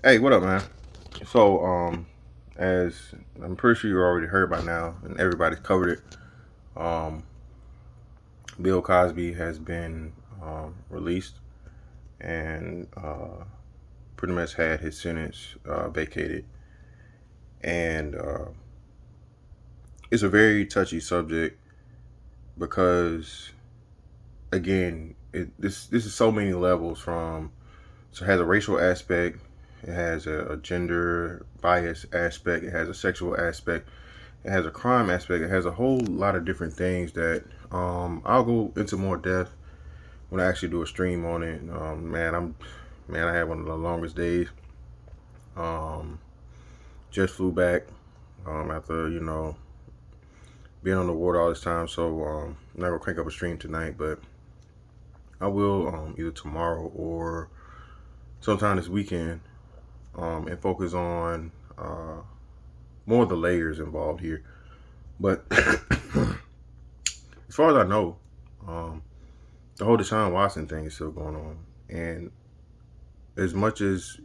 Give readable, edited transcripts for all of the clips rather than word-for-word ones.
Hey, what up, man? So, as I'm pretty sure you already heard by now, and everybody's covered it. Um, Bill Cosby has been released and pretty much had his sentence vacated, and it's a very touchy subject because, again, this is so many levels from. So, it has a racial aspect, it has a gender bias aspect, it has a sexual aspect. It has a crime aspect. It has a whole lot of different things that I'll go into more depth when I actually do a stream on it. Man, I had one of the longest days. Um, just flew back after being on the ward all this time. So I'm not gonna crank up a stream tonight, but I will either tomorrow or sometime this weekend and focus on more of the layers involved here. But as far as I know, um, the whole Deshaun Watson thing is still going on, and as much as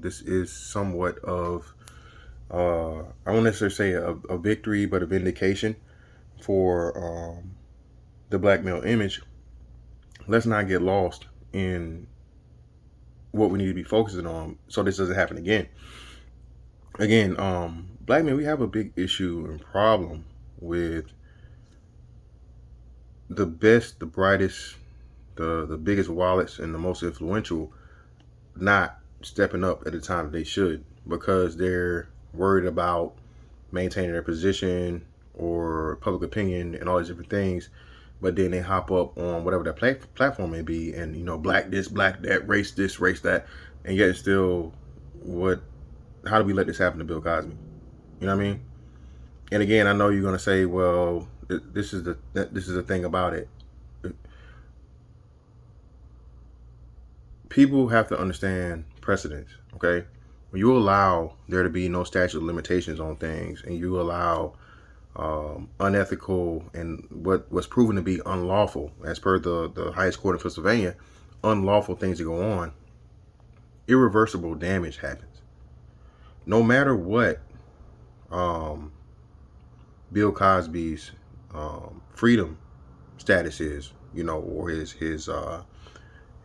this is somewhat of I won't necessarily say a victory, but a vindication for the black male image. Let's not get lost in what we need to be focusing on, so this doesn't happen again. Again, black men, we have a big issue and problem with the best, the brightest, the biggest wallets, and the most influential not stepping up at the time they should because they're worried about maintaining their position or public opinion and all these different things. But then they hop up on whatever that platform may be, and black this, black that, race this, race that, and yet it's still what? How do we let this happen to Bill Cosby? You know what I mean? And again, I know you're gonna say, well, this is the thing about it. People have to understand precedence, okay? When you allow there to be no statute of limitations on things and you allow unethical and what was proven to be unlawful, as per the highest court in Pennsylvania, unlawful things to go on, irreversible damage happens. No matter what um, Bill Cosby's freedom status is, or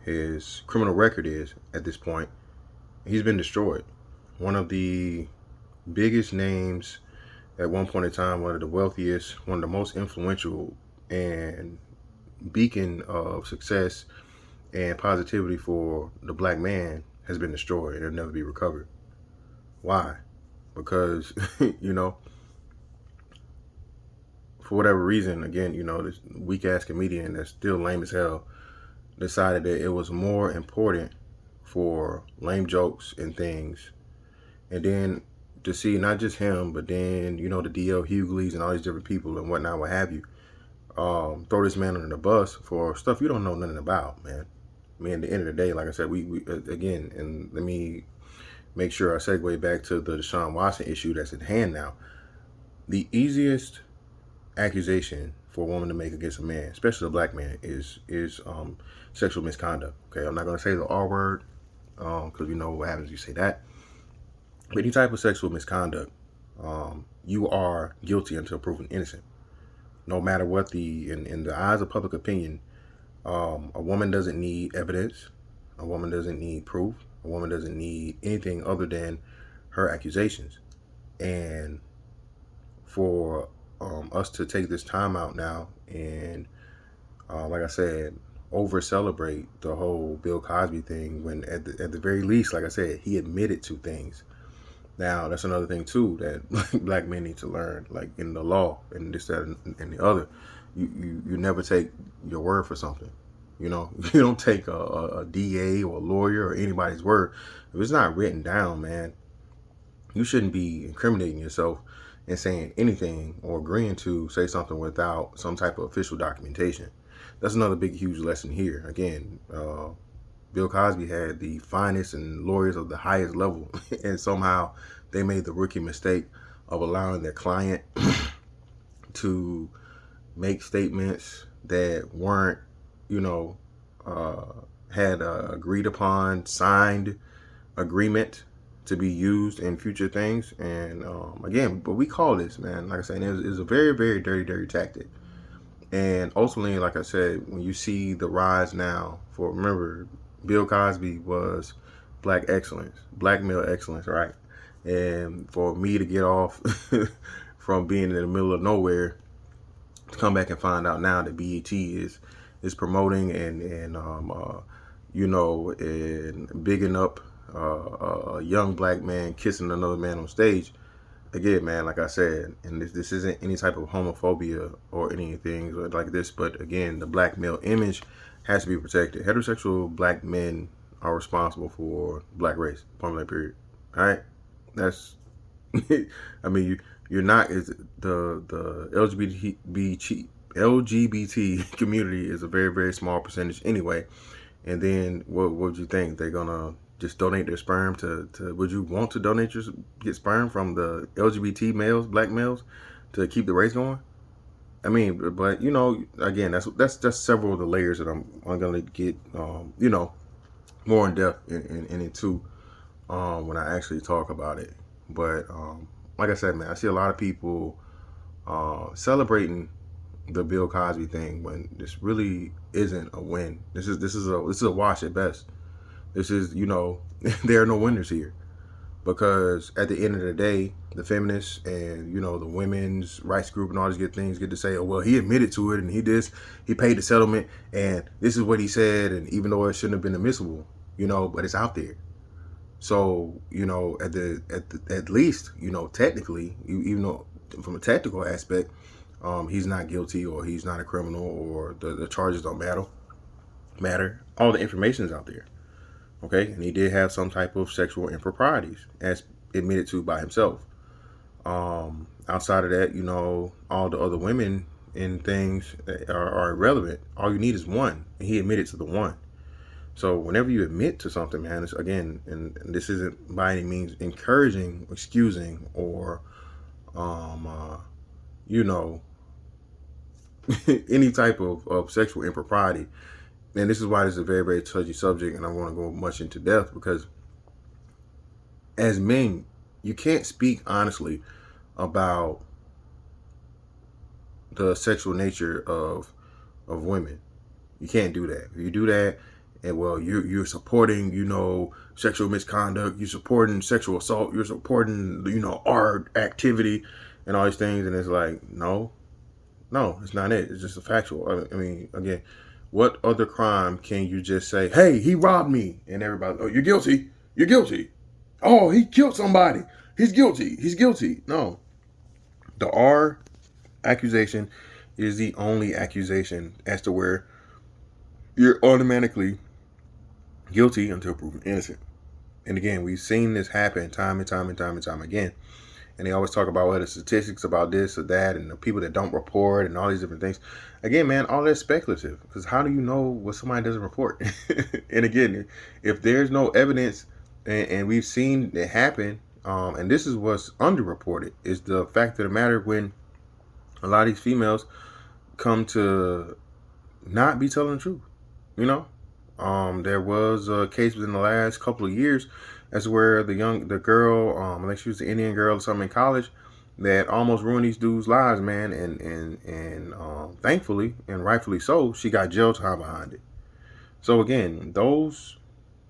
his criminal record is at this point, he's been destroyed. One of the biggest names at one point in time, one of the wealthiest, one of the most influential, and beacon of success and positivity for the black man has been destroyed. It'll never be recovered. Why? Because, for whatever reason, again, this weak ass comedian that's still lame as hell decided that it was more important for lame jokes and things. And then to see not just him, but then, the DL Hugleys and all these different people and whatnot, what have you, throw this man under the bus for stuff you don't know nothing about, man. I mean, at the end of the day, like I said, we again, and let me make sure I segue back to the Deshaun Watson issue that's at hand now. The easiest accusation for a woman to make against a man, especially a black man, is sexual misconduct. Okay, I'm not going to say the R word because we know what happens if you say that. But any type of sexual misconduct, you are guilty until proven innocent. No matter what in the eyes of public opinion, a woman doesn't need evidence. A woman doesn't need proof. A woman doesn't need anything other than her accusations. And for us to take this time out now and, like I said, over celebrate the whole Bill Cosby thing when at the very least, like I said, he admitted to things. Now, that's another thing, too, that black men need to learn, like in the law and this, that, and the other. You never take your word for something. You don't take a DA or a lawyer or anybody's word. If it's not written down, man, you shouldn't be incriminating yourself and saying anything or agreeing to say something without some type of official documentation. That's another big, huge lesson here. Again, Bill Cosby had the finest and lawyers of the highest level, and somehow they made the rookie mistake of allowing their client to make statements that weren't, had agreed upon, signed agreement to be used in future things. And again, but we call this, man, like I said, it's a very, very dirty, dirty tactic. And ultimately, like I said, when you see the rise now for, remember, Bill Cosby was black excellence, black male excellence, right? And for me to get off from being in the middle of nowhere to come back and find out now that BET is promoting and bigging up a young black man kissing another man on stage. Again, man, like I said, and this isn't any type of homophobia or anything like this, but again, the black male image has to be protected. Heterosexual black men are responsible for black race, point blank period. All right, that's. I mean, you're not is the LGBT community is a very, very small percentage anyway. And then what would you think? They're gonna just donate their sperm to would you want to get sperm from the LGBT males, black males, to keep the race going? I mean, but again, that's just several of the layers that I'm gonna get more in depth into when I actually talk about it. But like I said, man, I see a lot of people celebrating the Bill Cosby thing when this really isn't a win. This is a wash at best. This is there are no winners here, because at the end of the day, the feminists and the women's rights group and all these good things get to say, oh well, he admitted to it and he paid the settlement and this is what he said, and even though it shouldn't have been admissible, but it's out there. So at least technically, even though from a technical aspect, he's not guilty or he's not a criminal or the charges don't matter. All the information is out there. Okay, and he did have some type of sexual improprieties, as admitted to by himself. Outside of that, all the other women and things are irrelevant. All you need is one, and he admitted to the one. So whenever you admit to something, man, it's, again, and this isn't by any means encouraging, excusing, or any type of sexual impropriety. And this is why this is a very, very touchy subject, and I want to go much into depth, because as men, you can't speak honestly about the sexual nature of women. You can't do that. If you do that, and well, you're supporting, sexual misconduct, you're supporting sexual assault, you're supporting, art activity, and all these things, and it's like, no, it's not it. It's just a factual. I mean, again, what other crime can you just say, hey, he robbed me, and everybody, oh, you're guilty, you're guilty. Oh, he killed somebody, he's guilty, he's guilty. No, the R accusation is the only accusation as to where you're automatically guilty until proven innocent. And again, we've seen this happen time and time and time and time again. And they always talk about the statistics about this or that, and the people that don't report and all these different things. Again, man, all that's speculative, because how do you know what somebody doesn't report? And again, if there's no evidence, and we've seen it happen, and this is what's underreported, is the fact of the matter when a lot of these females come to not be telling the truth. There was a case within the last couple of years as where the girl, I think she was an Indian girl or something in college, that almost ruined these dudes' lives, man. And thankfully and rightfully so, she got jail time behind it. So again, those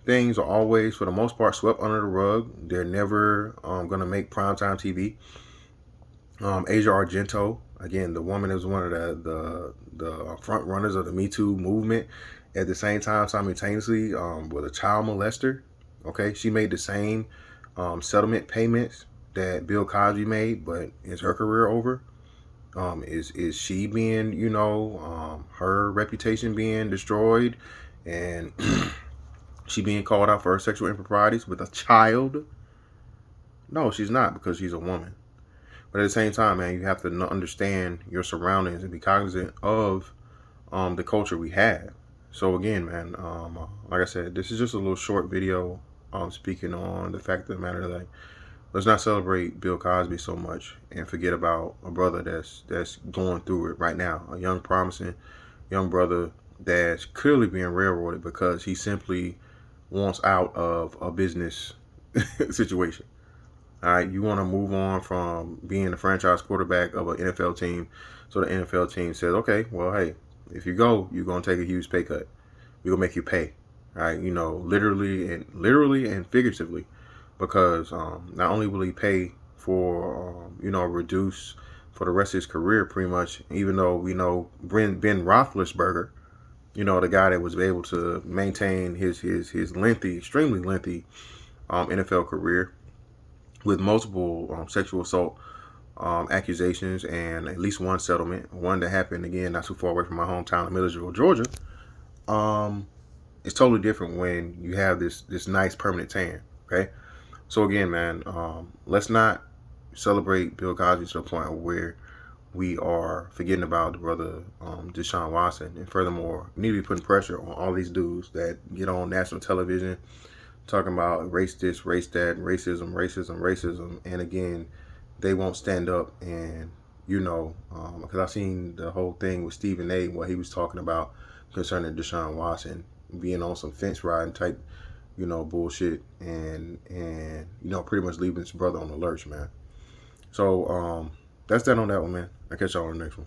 things are always, for the most part, swept under the rug. They're never going to make primetime TV. Asia Argento, again, the woman that was one of the front runners of the Me Too movement, at the same time, simultaneously, with a child molester. Okay, she made the same settlement payments that Bill Cosby made, but is her career over? Is she being, her reputation being destroyed, and she being called out for her sexual improprieties with a child? No, she's not, because she's a woman. But at the same time, man, you have to understand your surroundings and be cognizant of the culture we have. So again, man, like I said, this is just a little short video speaking on the fact of the matter, like, let's not celebrate Bill Cosby so much and forget about a brother that's going through it right now. A young, promising young brother that's clearly being railroaded because he simply wants out of a business situation. All right, you want to move on from being the franchise quarterback of an NFL team, so the NFL team says, okay, well, hey, if you go, you're gonna take a huge pay cut. We're gonna make you pay, all right? Literally and figuratively, because not only will he pay for reduce for the rest of his career, pretty much. Even though we know Ben Roethlisberger, the guy that was able to maintain his lengthy, extremely lengthy NFL career with multiple sexual assault accusations and at least one settlement, one that happened again not too far away from my hometown of Millersville, Georgia. Um, it's totally different when you have this nice permanent tan. Okay, so again, man, let's not celebrate Bill Cosby to the point where we are forgetting about the brother Deshaun Watson. And furthermore, we need to be putting pressure on all these dudes that get on national television talking about race this, race that, racism. And again, they won't stand up and, because I've seen the whole thing with Stephen A., what he was talking about concerning Deshaun Watson being on some fence riding type, bullshit and pretty much leaving his brother on the lurch, man. So that's that on that one, man. I'll catch y'all on the next one.